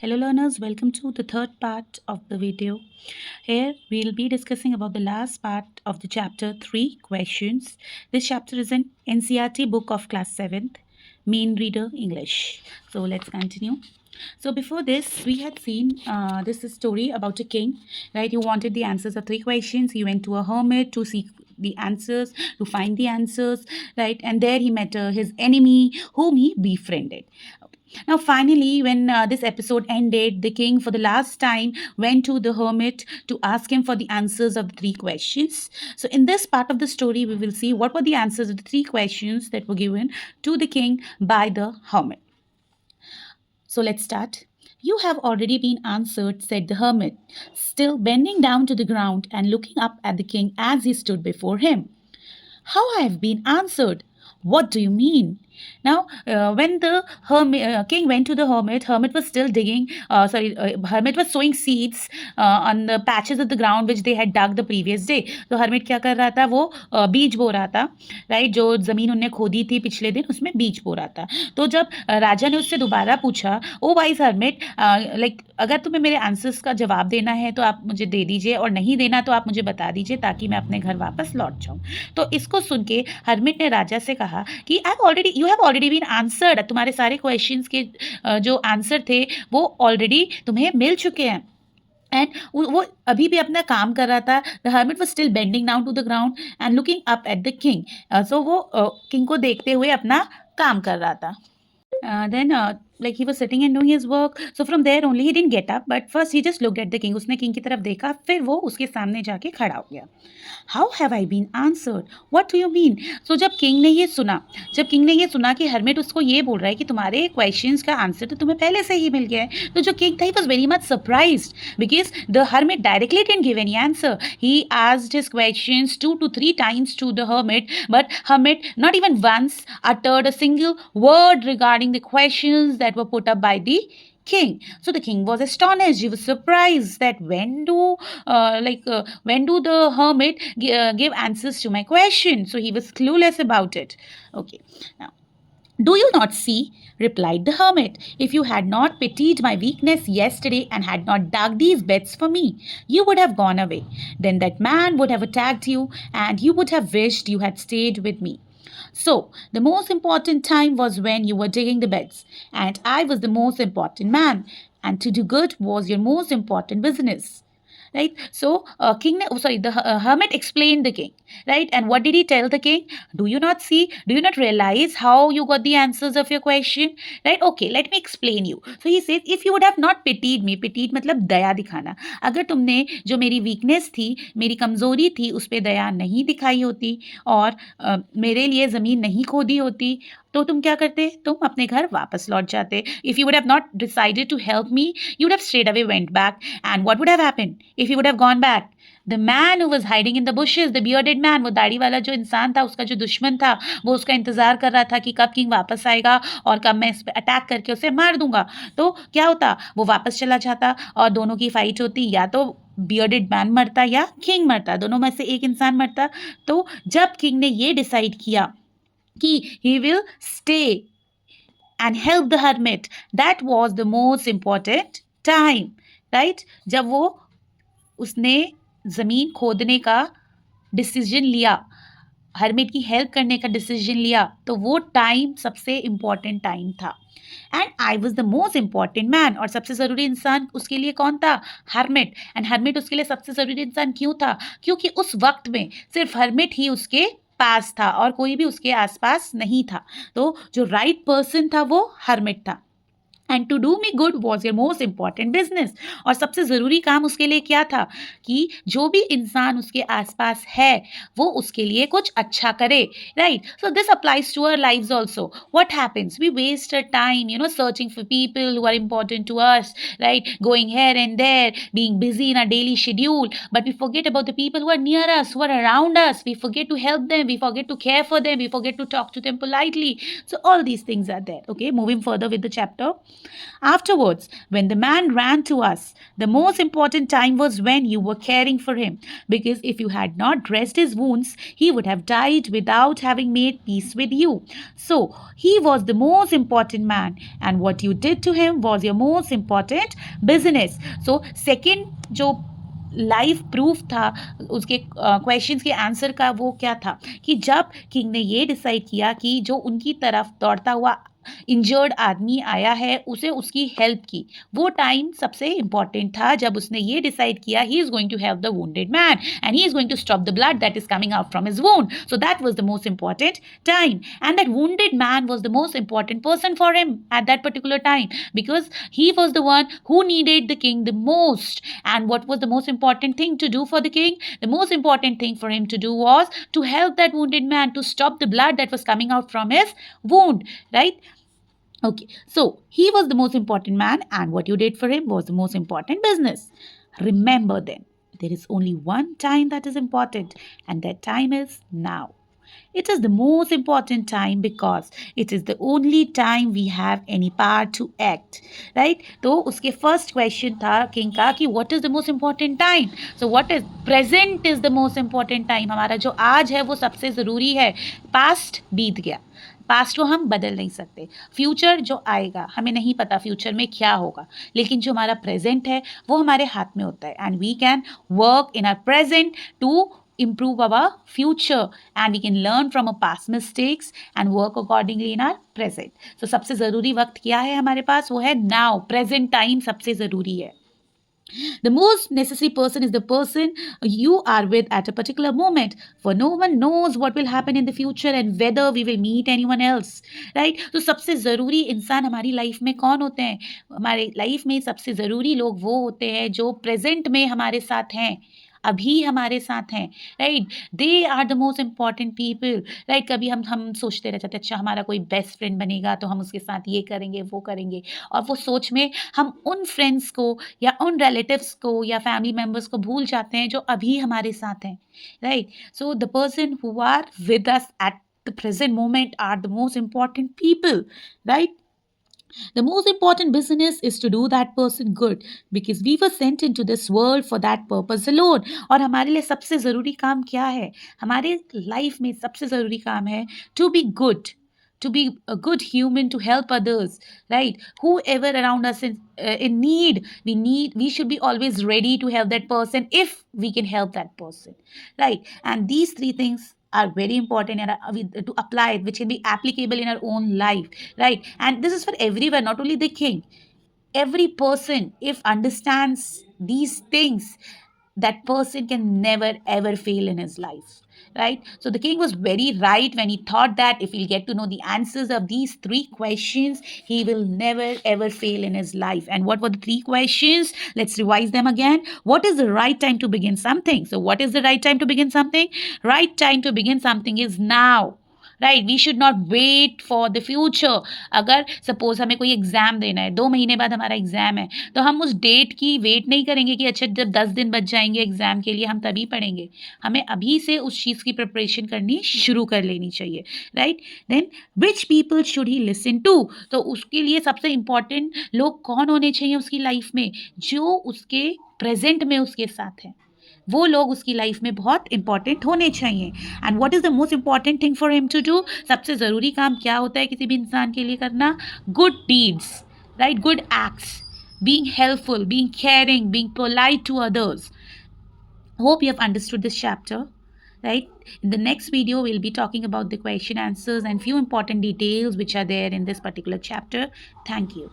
Hello learners, welcome to the third part of the video. Here we'll be discussing about the last part of the chapter 3 questions. This chapter is an NCERT book of class 7th, main reader English. So let's continue. So before this, we had seen this story about a king, right? He wanted the answers of 3 questions. He went to a hermit to seek the answers, to find the answers, right? And there he met his enemy whom he befriended. Now, finally, when this episode ended, the king, for the last time, went to the hermit to ask him for the answers of the 3 questions. So, in this part of the story, we will see what were the answers of the 3 questions that were given to the king by the hermit. So, let's start. You have already been answered, said the hermit, still bending down to the ground and looking up at the king as he stood before him. How I have been answered? What do you mean? Now, when the king went to the hermit was still digging, hermit was sowing seeds on the patches of the ground which they had dug the previous day. तो hermit क्या कर रहा था? वो बीज बो रहा था, राइट? जो ज़मीन उनने खोदी थी पिछले दिन, उसमें बीज बो रहा था. तो जब राजा ने उससे दोबारा पूछा, ओ वाइस hermit, लाइक अगर तुम्हें मेरे आंसर्स का जवाब देना है तो आप मुझे दे दीजिए, और नहीं देना तो आप मुझे बता दीजिए ताकि मैं अपने घर वापस लौट जाऊँ. तो इसको सुन के हर्मिट ने राजा से कहा कि you have already been answered, तुम्हारे सारे क्वेश्चंस के जो आंसर थे वो ऑलरेडी तुम्हें मिल चुके हैं. एंड वो अभी भी अपना काम कर रहा था. The hermit was still bending down to the ground and looking up at the king. So वो किंग को देखते हुए अपना काम कर रहा था. Then like he was sitting and doing his work. So from there only he didn't get up, but first he just looked at the king. उसने king की तरफ देखा, फिर वो उसके सामने जाके खड़ा हो गया. How have I been answered? What do you mean? So जब king ने ये सुना कि hermit उसको ये बोल रहा है कि तुम्हारे questions का answer तो तुम्हें पहले से ही मिल गया है, तो जो king था he was very much surprised because the hermit directly didn't give any answer. He asked his questions 2 to 3 times to the hermit, but hermit not even once uttered a single word regarding the questions that were put up by the king. So the king was astonished. He was surprised that when do the hermit give answers to my question? So he was clueless about it. Okay, now, do you not see, replied the hermit, if you had not pitied my weakness yesterday and had not dug these beds for me, you would have gone away. Then that man would have attacked you, and you would have wished you had stayed with me. So, the most important time was when you were digging the beds, and I was the most important man, and to do good was your most important business. Right? So, the hermit explained the king, right? And what did he tell the king? Do you not see? Do you not realize how you got the answers of your question? Right? Okay, let me explain you. So he says, if you would have not pitied me, pitied मतलब दया दिखाना. अगर तुमने जो मेरी weakness थी, मेरी कमजोरी थी, उस पे दया नहीं दिखाई होती और मेरे लिए ज़मीन नहीं खोदी होती, तो तुम क्या करते? तुम अपने घर वापस लौट जाते. If you would have not decided to help me, you would have straight away went back. And what would have happened if you would have gone back? The man who was hiding in the bushes, the bearded man, वो दाढ़ी वाला जो इंसान था, उसका जो दुश्मन था, वो उसका इंतजार कर रहा था कि कब किंग वापस आएगा और कब मैं इस पे अटैक करके उसे मार दूंगा. तो क्या होता? वो वापस चला जाता और दोनों की फाइट होती, या तो बियर्डेड मैन मरता या किंग मरता, दोनों में से एक इंसान मरता. तो जब किंग ने ये डिसाइड किया कि he will stay and help the hermit, that was the most important time, right? जब वो उसने ज़मीन खोदने का डिसीजन लिया, हर्मिट की हेल्प करने का डिसीजन लिया, तो वो टाइम सबसे इम्पॉर्टेंट टाइम था. And I was the most important man, और सबसे ज़रूरी इंसान उसके लिए कौन था? हर्मिट. एंड हर्मिट उसके लिए सबसे ज़रूरी इंसान क्यों था? क्योंकि उस वक्त में सिर्फ हर्मिट ही उसके पास था और कोई भी उसके आसपास नहीं था. तो जो राइट पर्सन था वो हर्मिट था. And to do me good was your most important business, और सबसे ज़रूरी काम उसके लिए क्या था? कि जो भी इंसान उसके आसपास है वो उसके लिए कुछ अच्छा करे, right? So this applies to our lives also. What happens? We waste a time searching for people who are important to us, right? Going here and there, being busy in a daily schedule, but we forget about the people who are near us, who are around us. We forget to help them, we forget to care for them, we forget to talk to them politely. So all these things are there. Okay, moving further with the chapter. Afterwards, when the man ran to us, the most important time was when you were caring for him, because if you had not dressed his wounds, he would have died without having made peace with you. So, he was the most important man, and what you did to him was your most important business. So, second जो live proof था उसके questions के answer का, वो क्या था कि जब किंग ने ये डिसाइड किया कि जो उनकी तरफ दौड़ता हुआ इंजर्ड आदमी आया है उसे उसकी हेल्प की, वो टाइम सबसे इंपॉर्टेंट था जब उसने ये डिसाइड किया he is going to help the wounded man and he is going to stop the blood that is coming out from his wound. So that was the most important time, and that wounded man was the most important person for him at that particular time, because he was the one who needed the king the most. And what was the most important thing to do for the king? The most important thing for him to do was to help that wounded man, to stop the blood that was coming out from his wound, right? Okay, so he was the most important man, and what you did for him was the most important business. Remember then, there is only one time that is important, and that time is now. It is the most important time because it is the only time we have any power to act, right? तो उसके first question था king का कि what is the most important time? So what is present is the most important time. हमारा जो आज है वो सबसे ज़रूरी है. Past बीत गया, पास्ट को हम बदल नहीं सकते. फ्यूचर जो आएगा हमें नहीं पता फ्यूचर में क्या होगा, लेकिन जो हमारा प्रेजेंट है वो हमारे हाथ में होता है, and we can work in our present to improve our future, and we can learn from our past mistakes and work accordingly in our present. So सबसे ज़रूरी वक्त क्या है हमारे पास? वो है now, present time सबसे ज़रूरी है. The most necessary person is the person you are with at a particular moment, for no one knows what will happen in the future and whether we will meet anyone else, right? तो सबसे ज़रूरी इंसान हमारी life में कौन होते हैं? हमारे लाइफ में सबसे ज़रूरी लोग वो होते हैं जो प्रेजेंट में हमारे साथ हैं, अभी हमारे साथ हैं, right? They are the most important people, right? कभी हम सोचते रह जाते अच्छा हमारा कोई बेस्ट फ्रेंड बनेगा तो हम उसके साथ ये करेंगे वो करेंगे, और वो सोच में हम उन फ्रेंड्स को या उन रिलेटिव्स को या फैमिली मेम्बर्स को भूल जाते हैं जो अभी हमारे साथ हैं, right? So the person who are with us at the present moment are the most important people, right? The most important business is to do that person good, because we were sent into this world for that purpose alone. और हमारे लिए सबसे ज़रूरी काम क्या है? हमारे life में सबसे ज़रूरी काम है to be good, to be a good human, to help others, right? Whoever around us in need, we should be always ready to help that person if we can help that person, right? And these three things are very important to apply, which can be applicable in our own life, right? And this is for everyone, not only the king. Every person, if understands these things, that person can never ever fail in his life, right? So the king was very right when he thought that if he'll get to know the answers of these three questions, he will never ever fail in his life. And what were the three questions? Let's revise them again. What is the right time to begin something? So what is the right time to begin something? Right time to begin something is now, right? We should not wait for the future. अगर suppose हमें कोई exam देना है, 2 महीने बाद हमारा exam है, तो हम उस डेट की वेट नहीं करेंगे कि अच्छा जब 10 दिन बच जाएंगे एग्ज़ाम के लिए हम तभी पढ़ेंगे. हमें अभी से उस चीज़ की प्रिपरेशन करनी शुरू कर लेनी चाहिए, right? Then which people should he listen to? तो उसके लिए सबसे इम्पॉर्टेंट लोग कौन होने चाहिए उसकी लाइफ में? जो उसके प्रेजेंट में उसके साथ हैं, वो लोग उसकी लाइफ में बहुत इंपॉर्टेंट होने चाहिए. And what is the most important thing for him to do? सबसे ज़रूरी काम क्या होता है किसी भी इंसान के लिए करना? Good deeds, right? Good acts, being helpful, being caring, being polite to others. Hope you have understood this chapter, right? In the next video, we'll be talking about the question answers and few important details which are there in this particular chapter. Thank you.